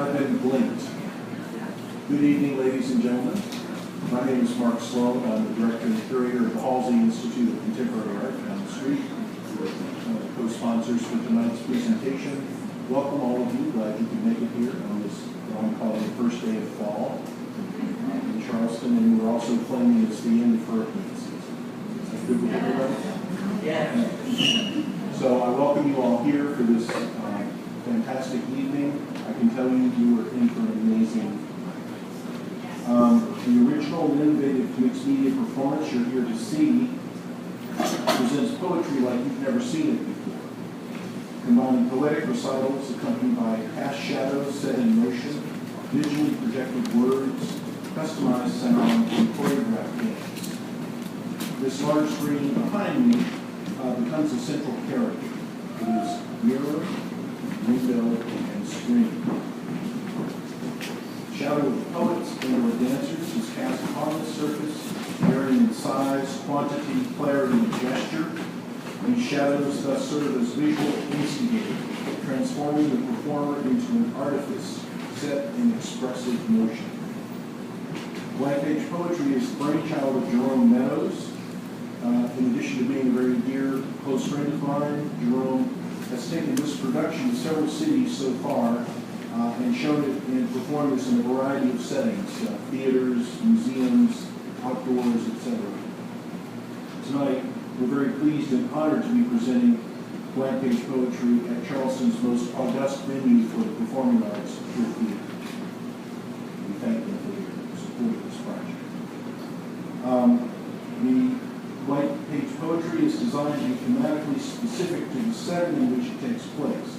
I've been blinked. Good evening, ladies and gentlemen. My name is Mark Sloan. I'm the director and curator of the Halsey Institute of Contemporary Art down the street. We're one of the co-sponsors for tonight's presentation. Welcome, all of you. Glad you could make it here on this, what I'm calling the first day of fall in Charleston. And we're also claiming it's the end of hurricane season. Is that good with everybody? Yeah. So I welcome you all here for this fantastic evening. I can tell you, you are in for an amazing the original and innovative mixed media performance you're here to see presents poetry like you've never seen it before, combining poetic recitals accompanied by past shadows set in motion, visually projected words, customized sound, and choreographed games. This large screen behind me becomes a central character. It is mirror, window, and screen. Shadow of poets and/or dancers is cast upon the surface, varying in size, quantity, clarity, and gesture. These shadows thus serve as visual instigators, transforming the performer into an artifice set in expressive motion. Blank Page Poetry is the brainchild of Jerome Meadows. In addition to being a very dear, close friend of mine, Jerome has taken this production to several cities so far and shown it and performed this in a variety of settings, theaters, museums, outdoors, etc. Tonight, we're very pleased and honored to be presenting Blank Page Poetry at Charleston's most august venue for the performing arts, Pure Theater. We thank them for their support of this project. The Blank Page Poetry is designed to be thematically specific to the setting in which it takes place,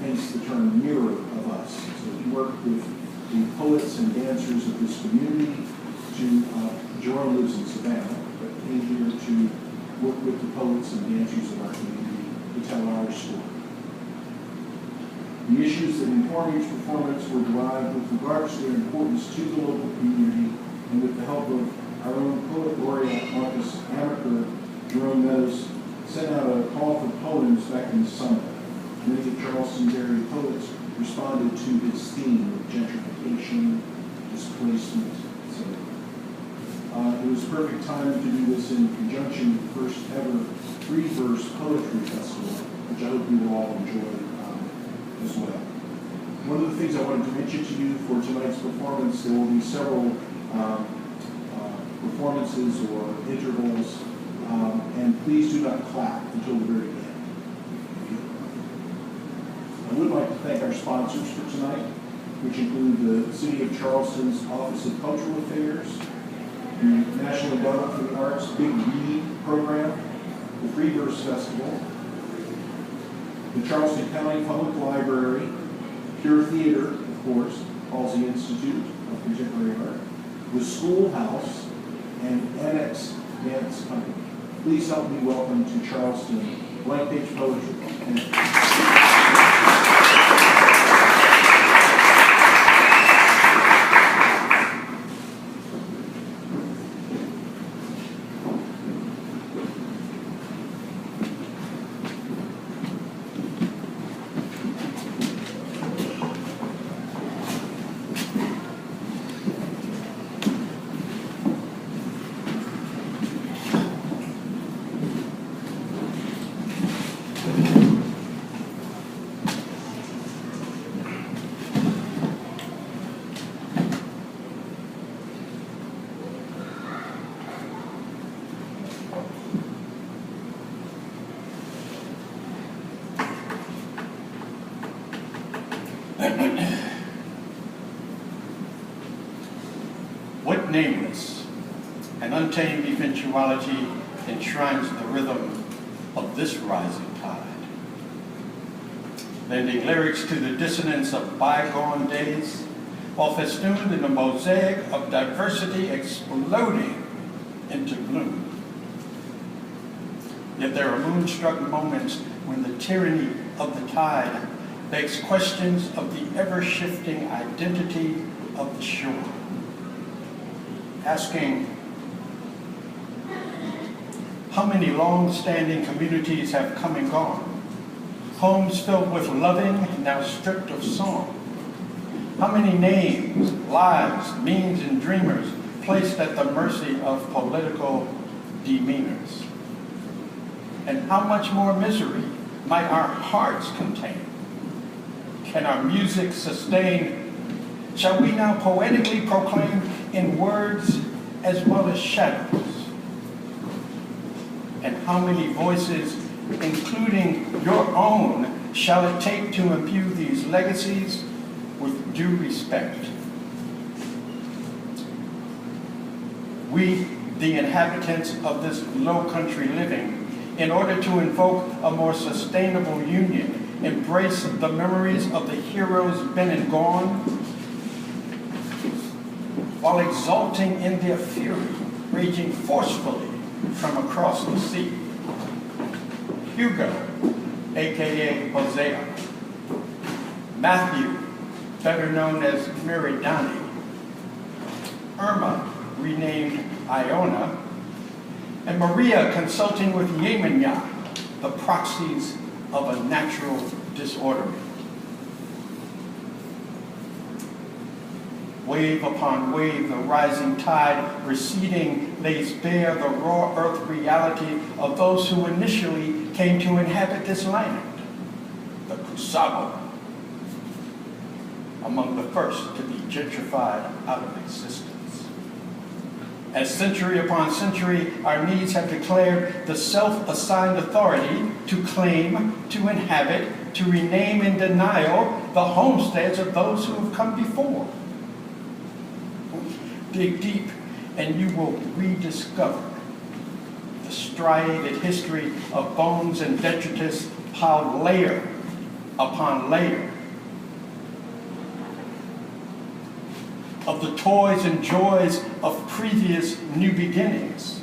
hence the term mirror of us. So we work with the poets and dancers of this community Jerome lives in Savannah, but came here to work with the poets and dancers of our community to tell our story. The issues that inform each performance were derived with regards to their importance to the local community, and with the help of our own poet laureate Marcus Amaker, Jerome Meadows sent out a call for poems back in the summer. Many of Charleston's area poets responded to his theme of gentrification, displacement, etc. It was a perfect time to do this in conjunction with the first ever free-verse poetry festival, which I hope you will all enjoy as well. One of the things I wanted to mention to you for tonight's performance, there will be several performances or intervals, and please do not clap until the very end. I would like to thank our sponsors for tonight, which include the City of Charleston's Office of Cultural Affairs, the National Endowment for the Arts Big Read Program, the Free Verse Festival, the Charleston County Public Library, Pure Theater, of course, Halsey Institute of Contemporary Art, the Schoolhouse, and Annex Dance Company. Please help me welcome to Charleston Blank Page Poetry. What nameless and untamed eventuality enshrines the rhythm of this rising tide, lending lyrics to the dissonance of bygone days, while festooned in a mosaic of diversity exploding into bloom. Yet there are moonstruck moments when the tyranny of the tide begs questions of the ever-shifting identity of the shore, asking, how many long-standing communities have come and gone? Homes filled with loving, now stripped of song. How many names, lives, means, and dreamers placed at the mercy of political demeanors? And how much more misery might our hearts contain? Can our music sustain? Shall we now poetically proclaim in words as well as shadows? And how many voices, including your own, shall it take to imbue these legacies with due respect? We, the inhabitants of this low country living, in order to invoke a more sustainable union, embrace the memories of the heroes been and gone, while exulting in their fury, raging forcefully from across the sea. Hugo, aka Hosea. Matthew, better known as Miridani. Irma, renamed Iona. And Maria consulting with Yemenya, the proxies of a natural disorder. Wave upon wave, the rising tide receding lays bare the raw earth reality of those who initially came to inhabit this land, the Kusabo, among the first to be gentrified out of existence. As century upon century, our needs have declared the self-assigned authority to claim, to inhabit, to rename in denial the homesteads of those who have come before. Dig deep and you will rediscover the striated history of bones and detritus piled layer upon layer, of the toys and joys of previous new beginnings,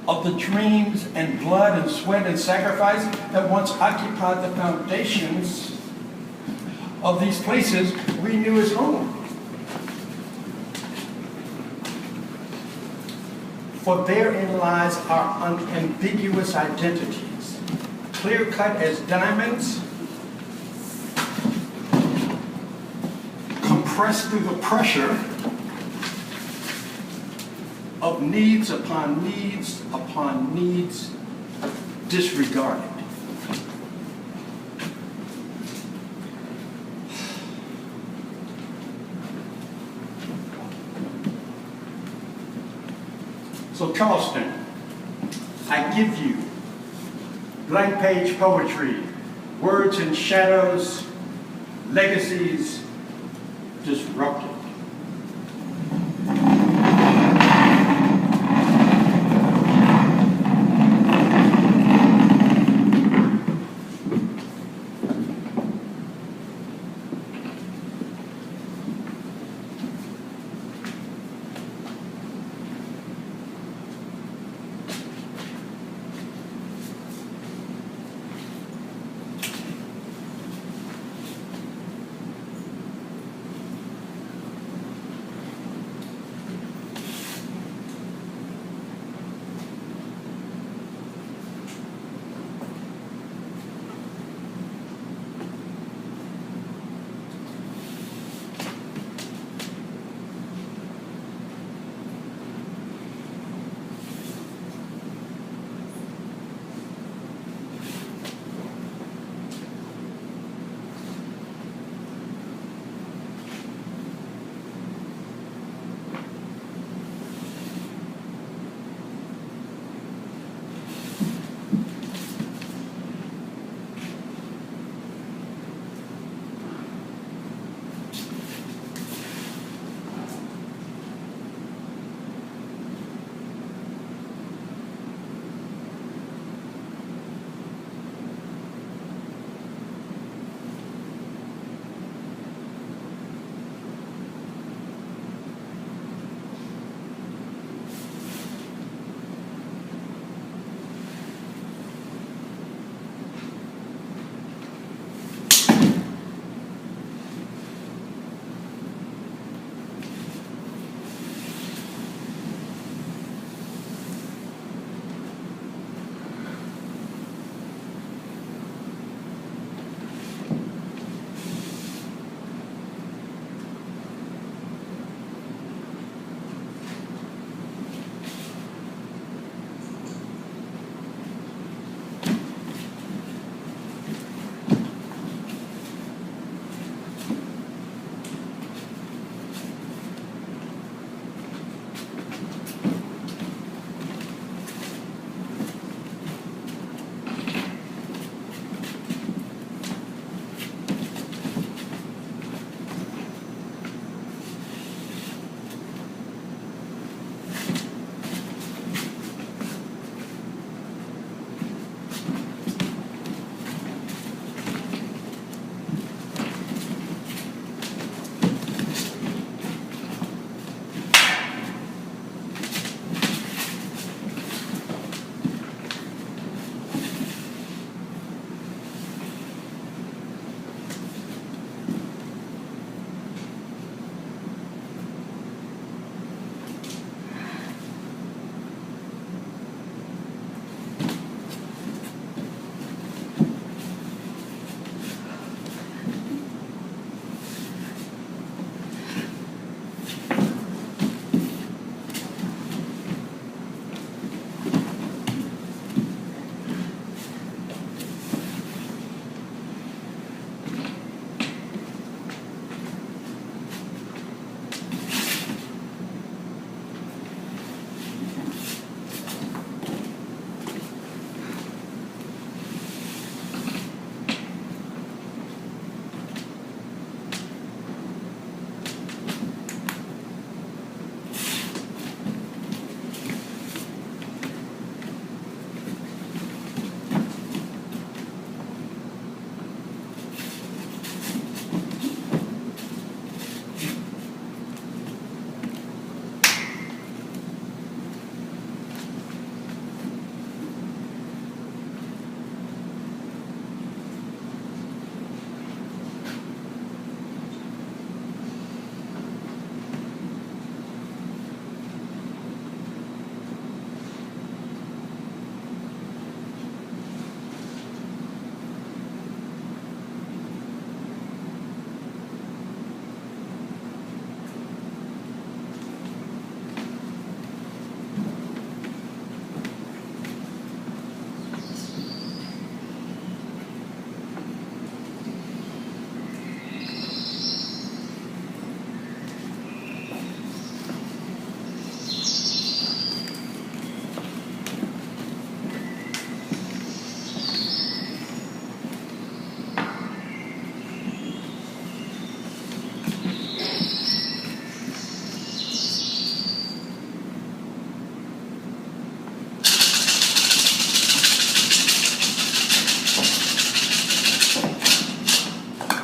of the dreams and blood and sweat and sacrifice that once occupied the foundations of these places we knew as home. For therein lies our unambiguous identities, clear-cut as diamonds, compressed through the pressure of needs upon needs disregarded. So Charleston, I give you blank page poetry, words and shadows, legacies disrupted.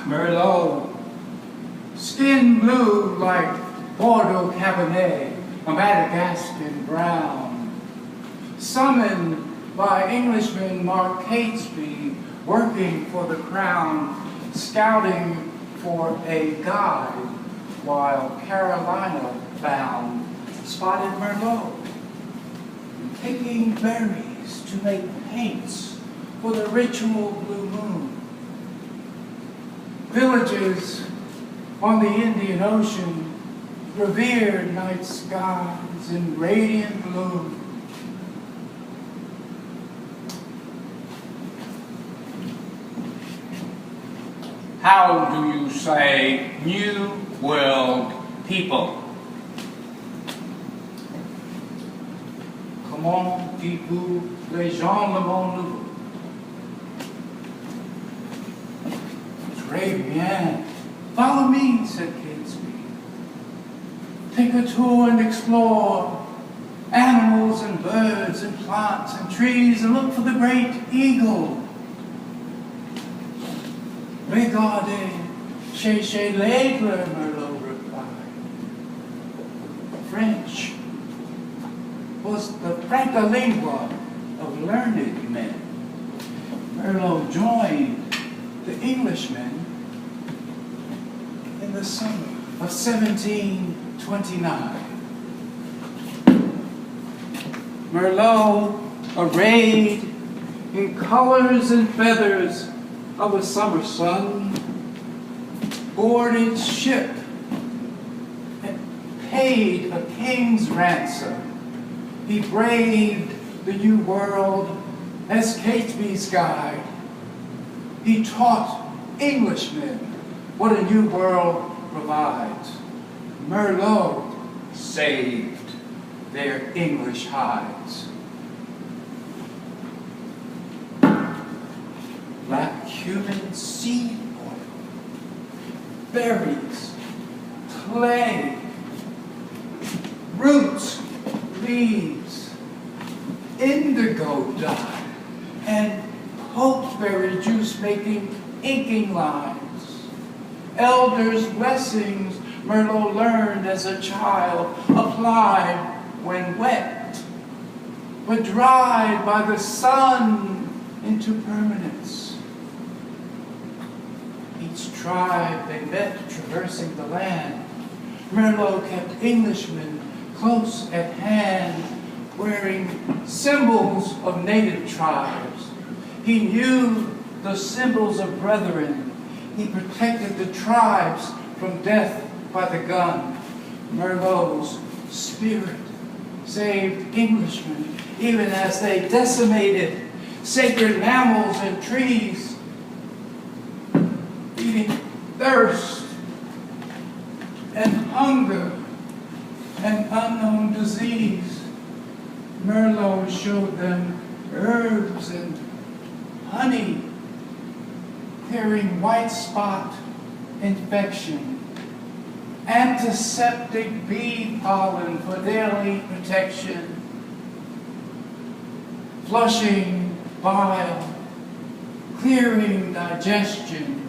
Merlot, skin blue like Bordeaux Cabernet, a Madagascan brown, summoned by Englishman Mark Catesby, working for the crown, scouting for a guide, while Carolina bound, spotted Merlot, picking berries to make paints for the ritual blue moon. Villages on the Indian Ocean revered night skies in radiant bloom. How do you say New World people? Comment dites-vous les gens le monde nouveau? Très bien. Follow me, said Catesby. Take a tour and explore animals and birds and plants and trees and look for the great eagle. Regardez, cherchez l'aigle, Merlot replied. French was the franca lingua of learned men. Merlot joined the Englishmen in the summer of 1729. Merlot, arrayed in colors and feathers of a summer sun, boarded ship and paid a king's ransom. He braved the New World as Catesby's guide. He taught Englishmen what a new world provides. Merlot saved their English hides. Black cumin seed oil, berries, clay, roots, leaves, indigo dye, and pokeberry juice making inking lines. Elders' blessings Merlot learned as a child, applied when wet, but dried by the sun into permanence. Each tribe they met traversing the land, Merlot kept Englishmen close at hand, wearing symbols of native tribes. He knew the symbols of brethren. He protected the tribes from death by the gun. Merlot's spirit saved Englishmen even as they decimated sacred mammals and trees, feeding thirst and hunger and unknown disease. Merlot showed them herbs and honey, clearing white spot infection, antiseptic bee pollen for daily protection, flushing bile, clearing digestion,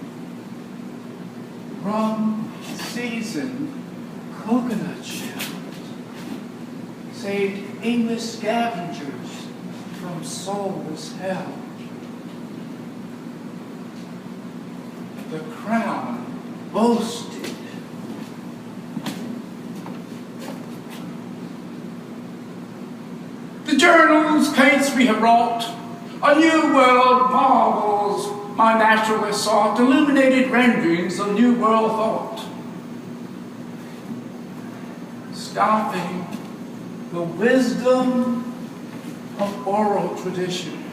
rum seasoned coconut shells saved English scavengers from soulless hell. The crown boasted the journals Catesby have wrought, a new world marvels my naturalist sought, illuminated renderings of new world thought. Stopping the wisdom of oral tradition,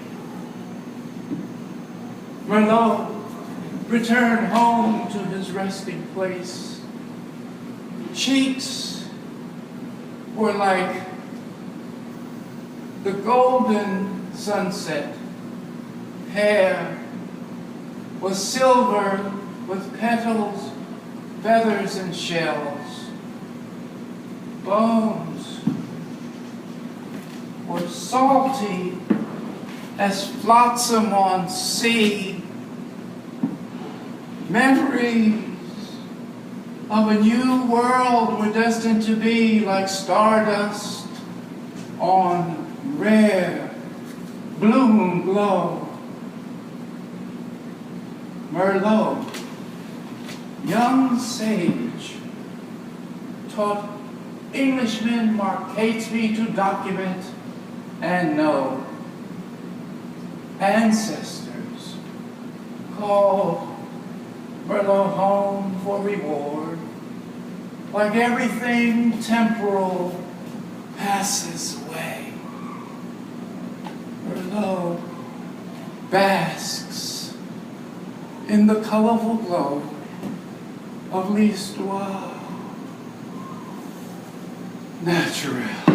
Merlot returned home to his resting place. Cheeks were like the golden sunset. Hair was silver with petals, feathers, and shells. Bones were salty as flotsam on sea. Memories of a new world were destined to be like stardust on rare bloom glow. Merlot, young sage, taught Englishmen Mark Catesby to document and know. Ancestors called Merlot home for reward. Like everything temporal passes away, Merlot basks in the colorful glow of l'histoire naturelle.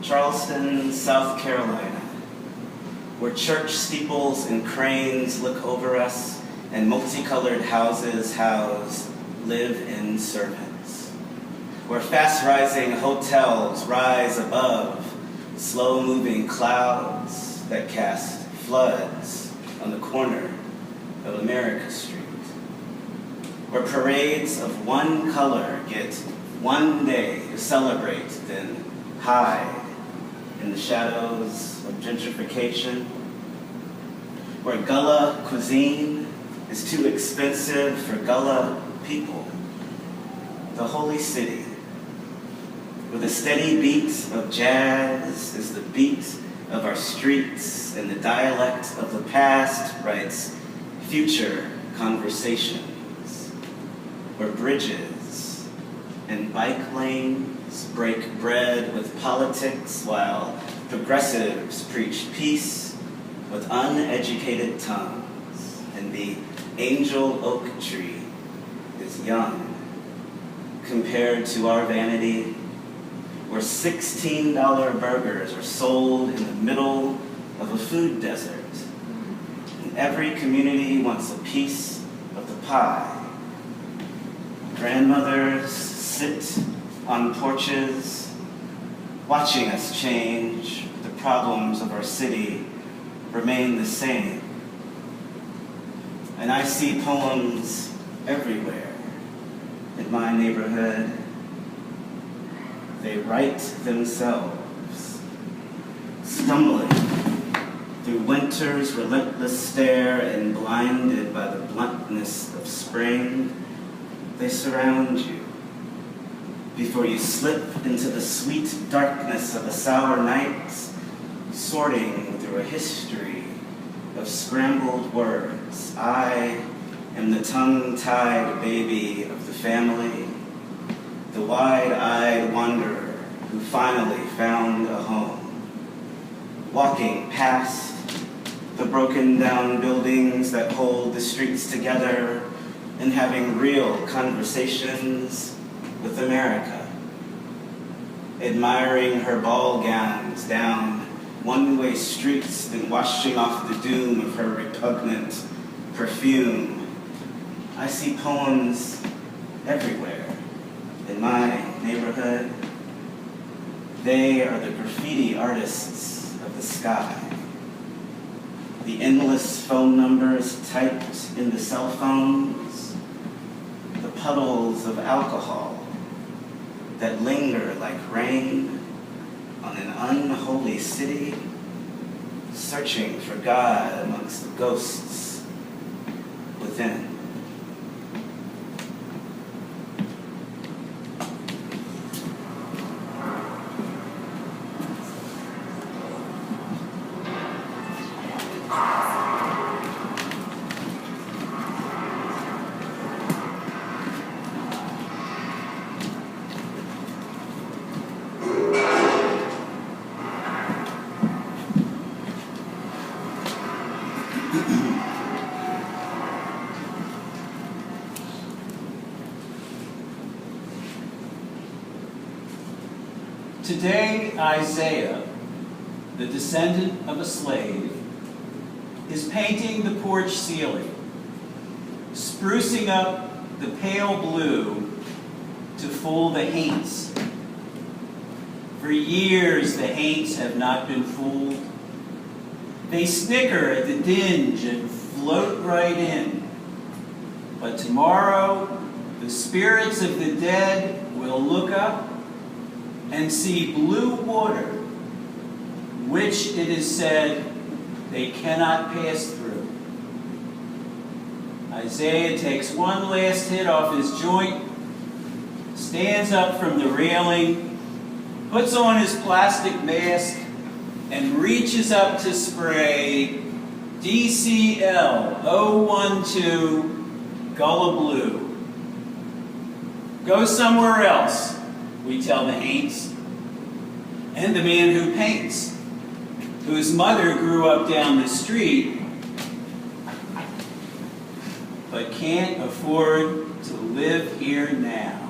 Charleston, South Carolina, where church steeples and cranes look over us and multicolored houses house live-in servants, where fast-rising hotels rise above slow-moving clouds that cast floods on the corner of America Street, where parades of one color get one day to celebrate, then hide in the shadows of gentrification, where Gullah cuisine is too expensive for Gullah people, the holy city, where the steady beat of jazz is the beat of our streets and the dialect of the past writes future conversations, where bridges and bike lanes break bread with politics while progressives preach peace with uneducated tongues, and the angel oak tree is young compared to our vanity, where $16 burgers are sold in the middle of a food desert, and every community wants a piece of the pie. Grandmothers sit on porches, watching us change. The problems of our city remain the same. And I see poems everywhere in my neighborhood. They write themselves, stumbling through winter's relentless stare and blinded by the bluntness of spring. They surround you before you slip into the sweet darkness of a sour night, sorting through a history of scrambled words. I am the tongue-tied baby of the family, the wide-eyed wanderer who finally found a home, walking past the broken-down buildings that hold the streets together and having real conversations with America, admiring her ball gowns down one-way streets, then washing off the doom of her repugnant perfume. I see poems everywhere in my neighborhood. They are the graffiti artists of the sky. The endless phone numbers typed in the cell phones, the puddles of alcohol that linger like rain on an unholy city, searching for God amongst the ghosts within. Today, Isaiah, the descendant of a slave, is painting the porch ceiling, sprucing up the pale blue to fool the haints. For years, the haints have not been fooled. They snicker at the dinge and float right in. But tomorrow, the spirits of the dead will look up and see blue water, which it is said they cannot pass through. Isaiah takes one last hit off his joint, stands up from the railing, puts on his plastic mask, and reaches up to spray DCL 012 Gullah Blue. Go somewhere else, we tell the haints. And the man who paints, whose mother grew up down the street, but can't afford to live here now.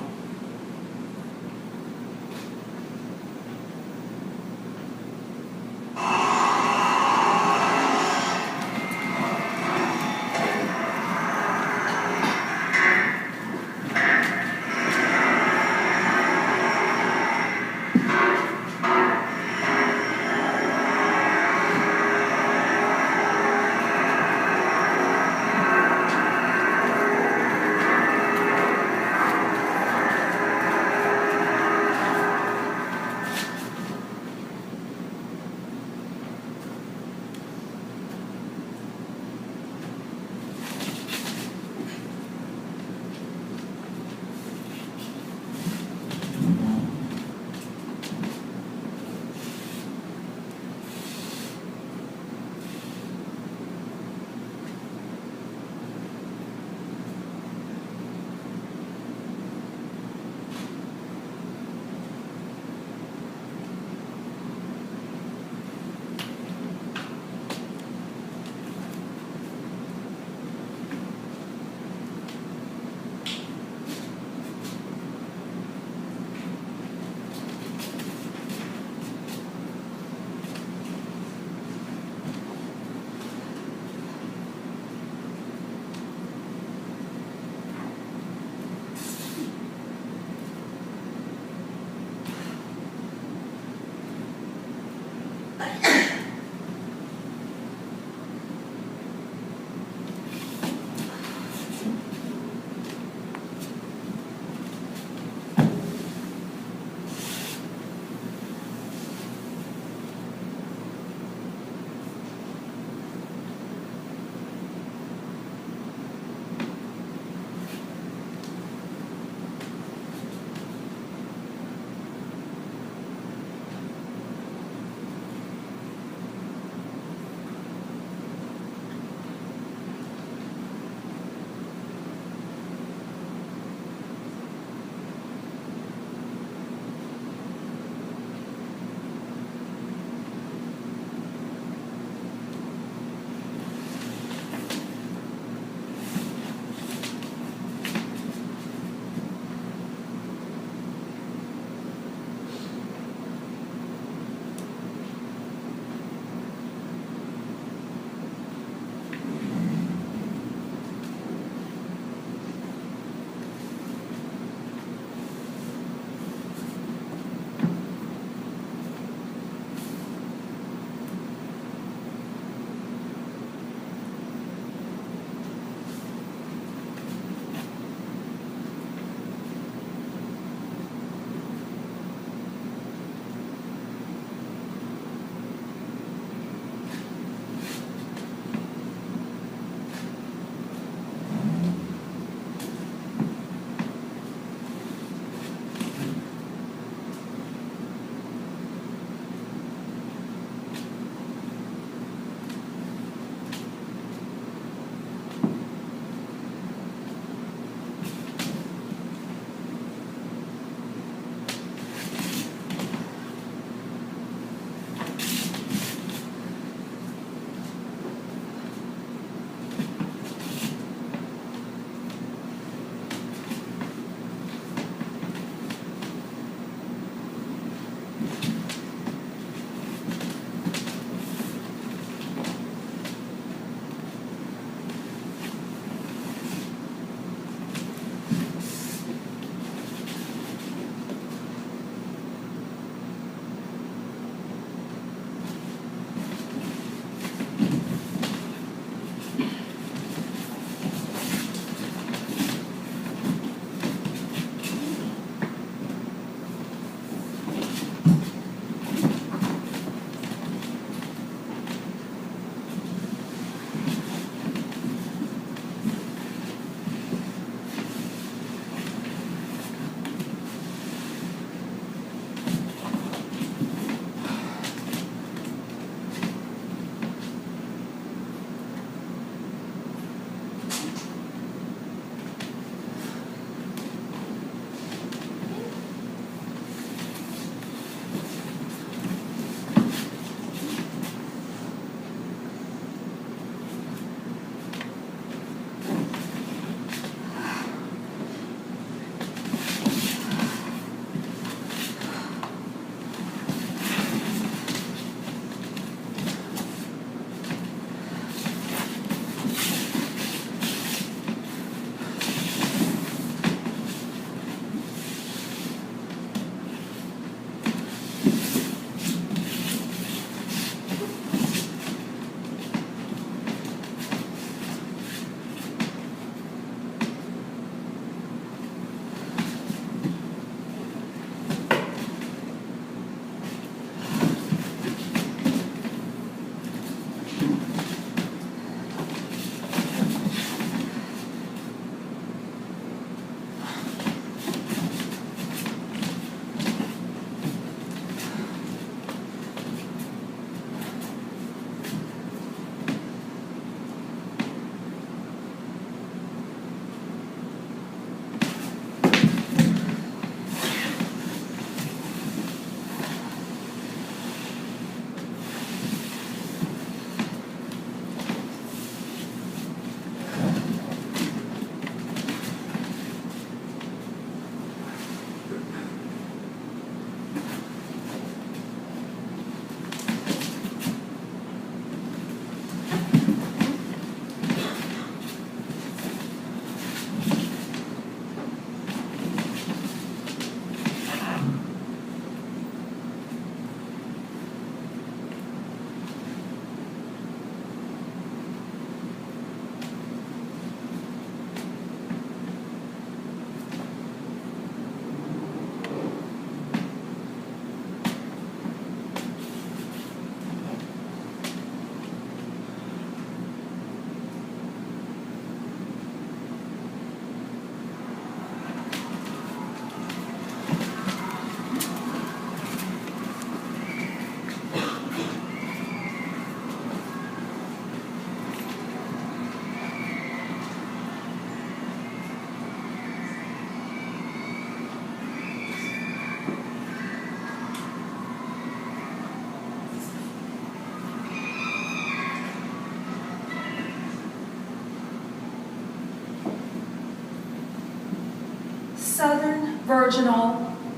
southern, virginal,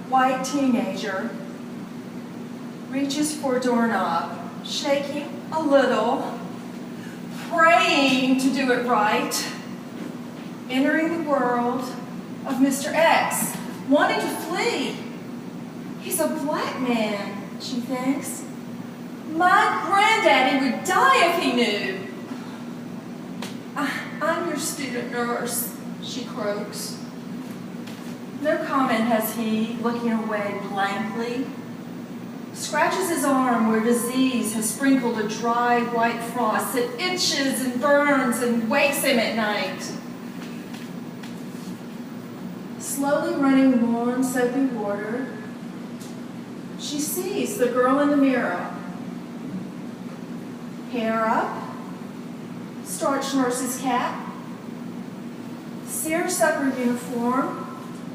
white teenager reaches for a doorknob, shaking a little, praying to do it right, entering the world of Mr. X, wanting to flee. He's a black man, she thinks. My granddaddy would die if he knew. I'm your student nurse, she croaks. No comment has he, looking away blankly. Scratches his arm where disease has sprinkled a dry white frost that itches and burns and wakes him at night. Slowly running warm, soapy water, she sees the girl in the mirror. Hair up, starched nurse's cap, seersucker uniform,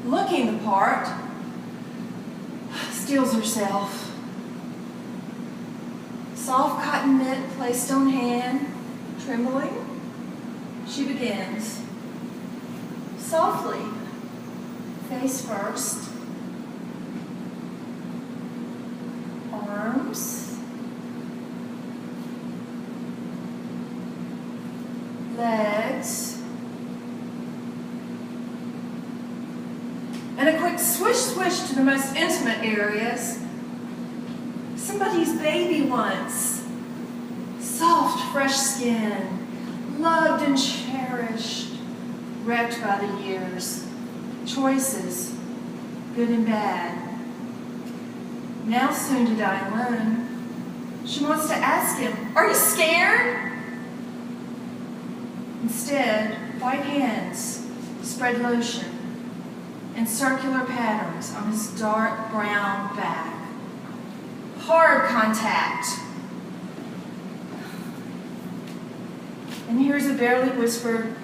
looking the part, steels herself. Soft cotton mitt placed on hand, trembling, she begins. Softly, face first, arms, legs, and a quick swish swish to the most intimate areas. Somebody's baby once. Soft, fresh skin, loved and cherished, wrecked by the years. Choices, good and bad. Now soon to die alone. She wants to ask him, are you scared? Instead, white hands spread lotion in circular patterns on his dark brown back. Hard contact. And here's a barely whispered,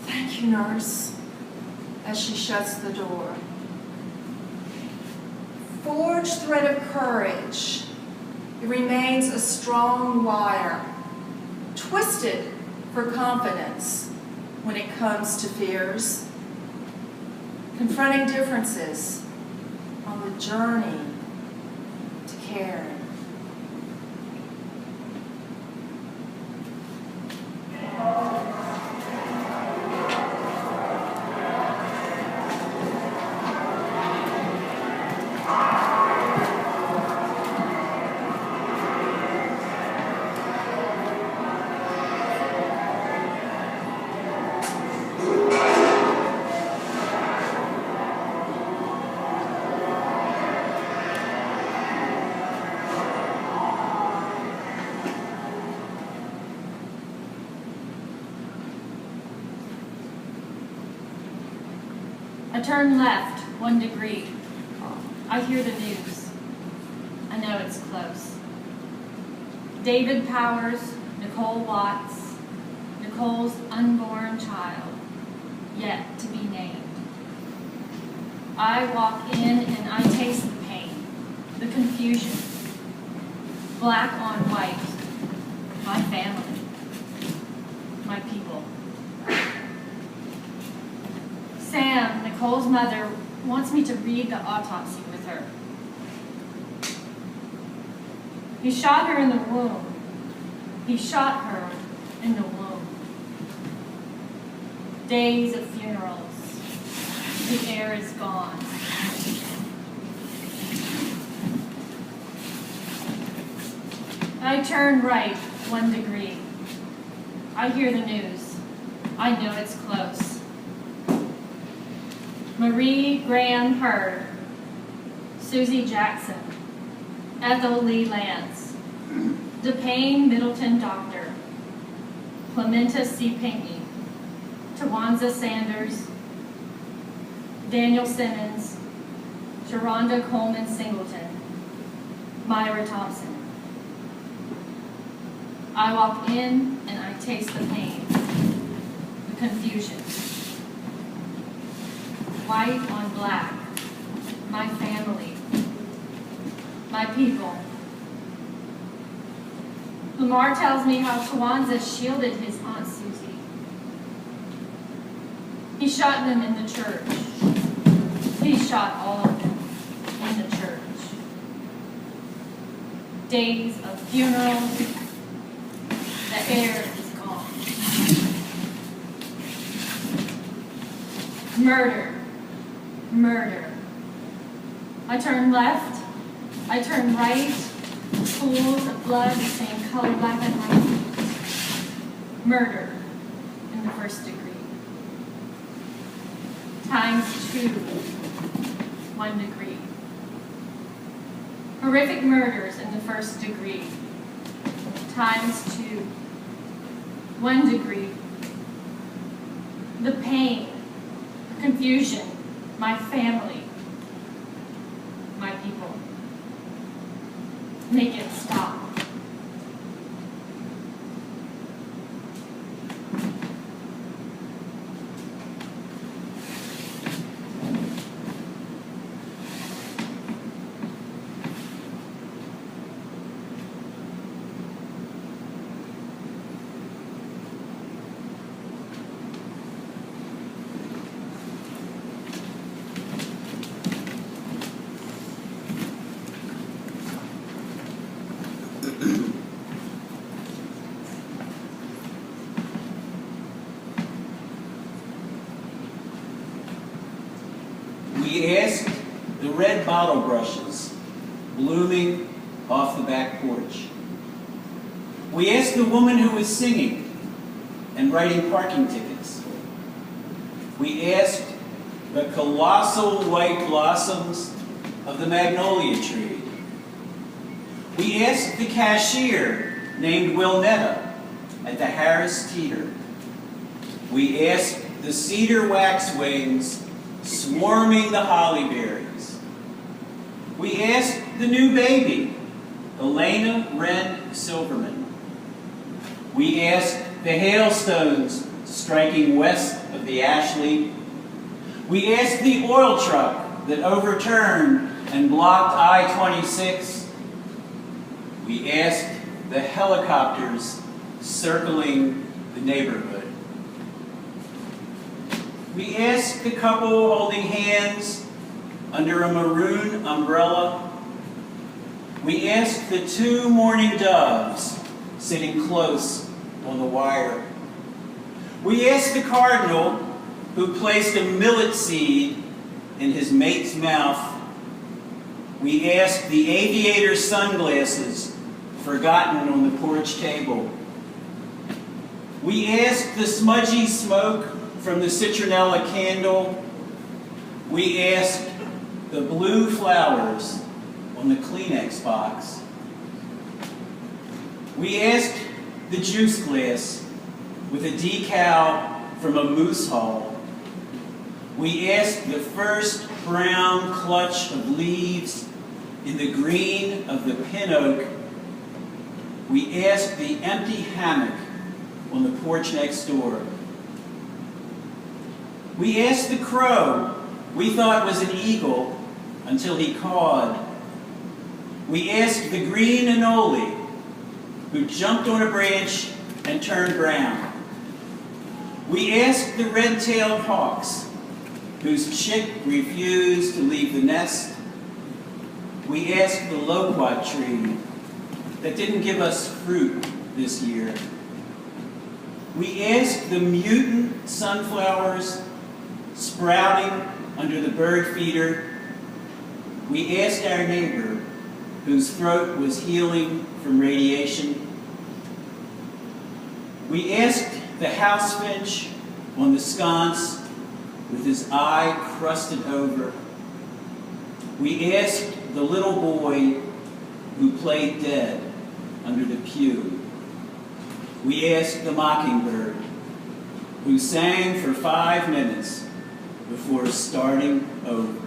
thank you, nurse, as she shuts the door. Forged thread of courage. It remains a strong wire, twisted for confidence when it comes to fears. Confronting differences on the journey to care. I turn left 1 degree. I hear the news. I know it's close. David Powers, Nicole Watts, Nicole's unborn child, yet to be named. I walk in and I taste the pain, the confusion. Black on white, my family, my people. Sam, Nicole's mother, wants me to read the autopsy with her. He shot her in the womb. He shot her in the womb. Days of funerals. The air is gone. I turn right 1 degree. I hear the news. I know it's close. Marie Graham Hurd, Susie Jackson, Ethel Lee Lance, DePayne Middleton Doctor, Clementa C. Pinckney, Tawanza Sanders, Daniel Simmons, Sharonda Coleman Singleton, Myra Thompson. I walk in and I taste the pain, the confusion. White on black, my family, my people. Lamar tells me how Tawanza shielded his Aunt Susie. He shot them in the church. He shot all of them in the church. Days of funerals, the air is gone. Murder, murder. I turn left, I turn right, pools of blood, the same color, black and white. Murder in the first degree. Times 2, 1 degree. Horrific murders in the first degree. Times 2, 1 degree. The pain, the confusion, my family, my people. Make it stop. We asked the red bottle brushes blooming off the back porch. We asked the woman who was singing and writing parking tickets. We asked the colossal white blossoms of the magnolia tree. We asked the cashier named Wilnetta at the Harris Teeter. We asked the cedar waxwings swarming the holly berries. We asked the new baby, Elena Wren Silverman. We asked the hailstones striking west of the Ashley. We asked the oil truck that overturned and blocked I-26. We asked the helicopters circling the neighborhood. We asked the couple holding hands under a maroon umbrella. We asked the 2 mourning doves sitting close on the wire. We asked the cardinal who placed a millet seed in his mate's mouth. We asked the aviator sunglasses forgotten on the porch table. We asked the smudgy smoke from the citronella candle. We asked the blue flowers on the Kleenex box. We asked the juice glass with a decal from a moose hall. We asked the first brown clutch of leaves in the green of the pin oak. We asked the empty hammock on the porch next door. We asked the crow we thought was an eagle until he cawed. We asked the green anole who jumped on a branch and turned brown. We asked the red-tailed hawks whose chick refused to leave the nest. We asked the loquat tree that didn't give us fruit this year. We asked the mutant sunflowers sprouting under the bird feeder. We asked our neighbor whose throat was healing from radiation. We asked the house finch on the sconce with his eye crusted over. We asked the little boy who played dead under the pew. We asked the mockingbird who sang for 5 minutes before starting over.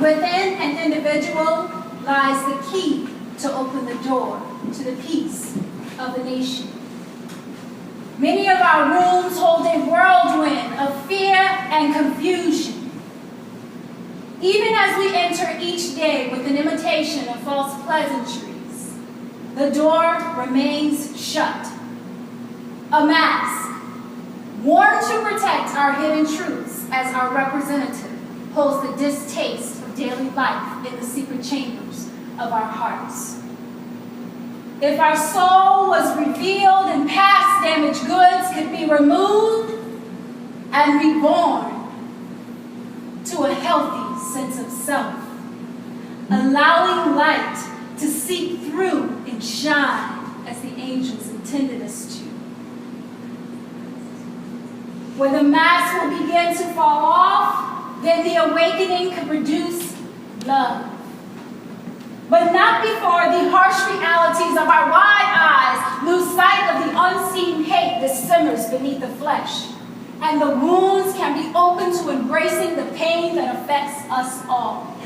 Within an individual lies the key to open the door to the peace of the nation. Many of our rooms hold a whirlwind of fear and confusion. Even as we enter each day with an imitation of false pleasantries, the door remains shut. A mask, worn to protect our hidden truths as our representative holds the distaste of daily life in the secret chambers of our hearts. If our soul was revealed and past damaged goods could be removed and reborn to a healthy sense of self, allowing light to seep through and shine as the angels intended us to. When the mask will begin to fall off, then the awakening can produce love. But not before the harsh realities of our wide eyes lose sight of the unseen hate that simmers beneath the flesh, and the wounds can be opened to embracing the pain that affects us all.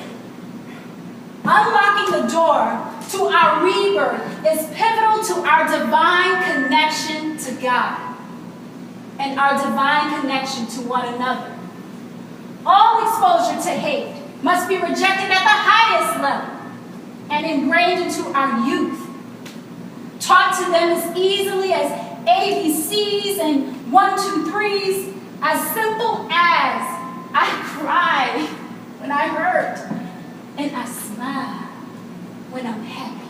Unlocking the door to our rebirth is pivotal to our divine connection to God and our divine connection to one another. All exposure to hate must be rejected at the highest level and ingrained into our youth, taught to them as easily as ABCs and 1, 2, 3s, as simple as I cry when I hurt and I smile when I'm happy.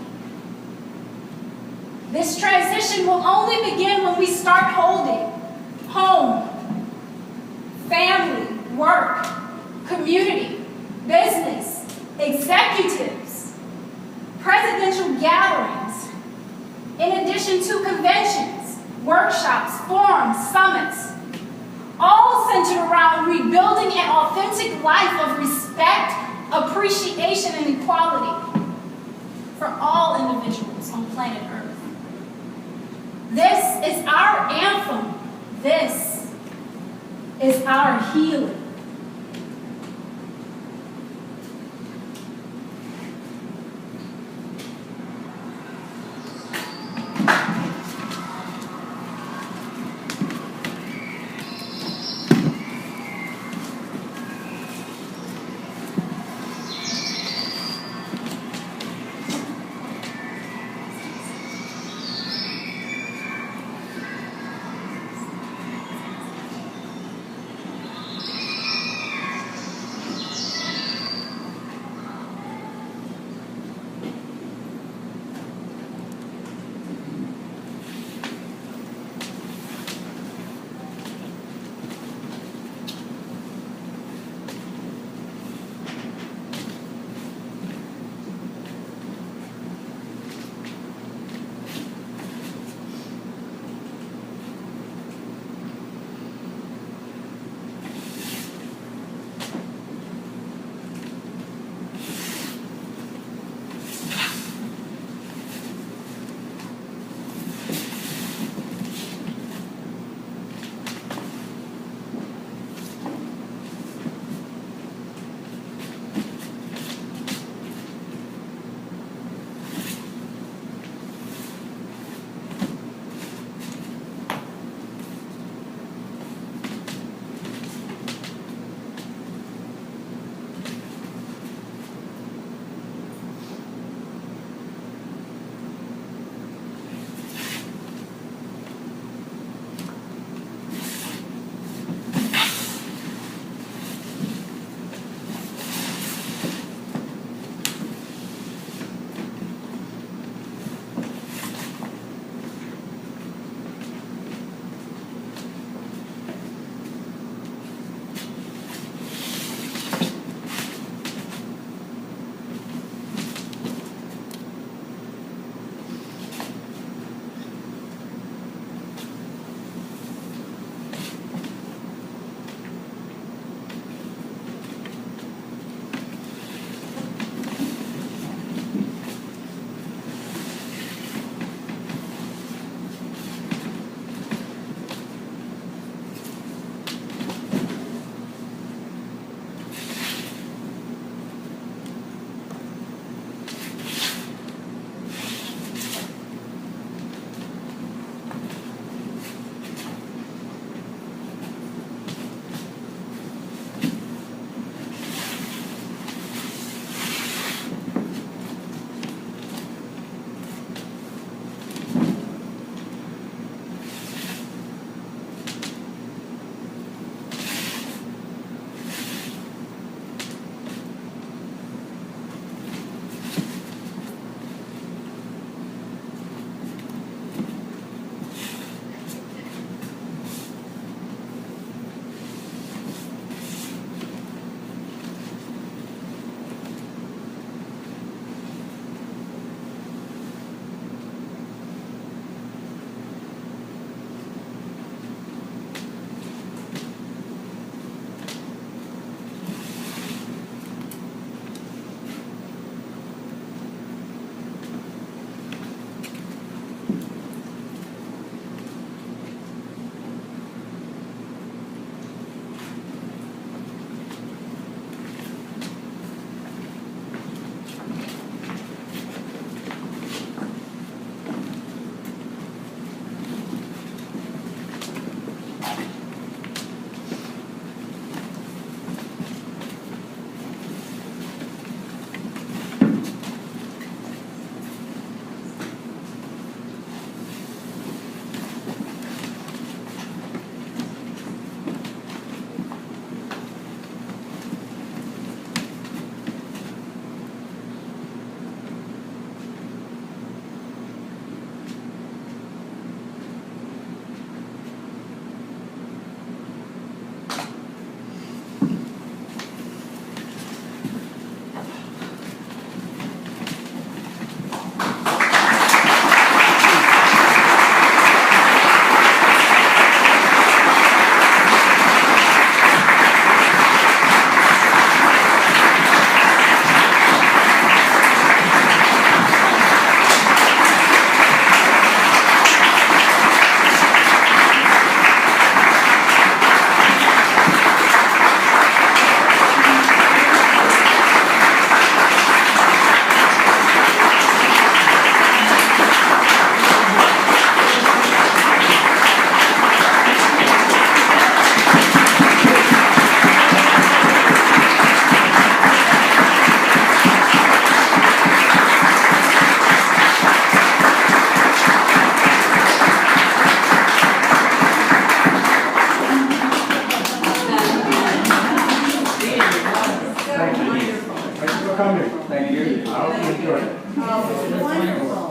This transition will only begin when we start holding home, family, work, community, business, executives, presidential gatherings, in addition to conventions, workshops, forums, summits, all centered around rebuilding an authentic life of respect, appreciation, and equality for all individuals on planet Earth. This is our anthem. This is our healing. coming. Thank you. I hope you enjoy it. Oh, wonderful.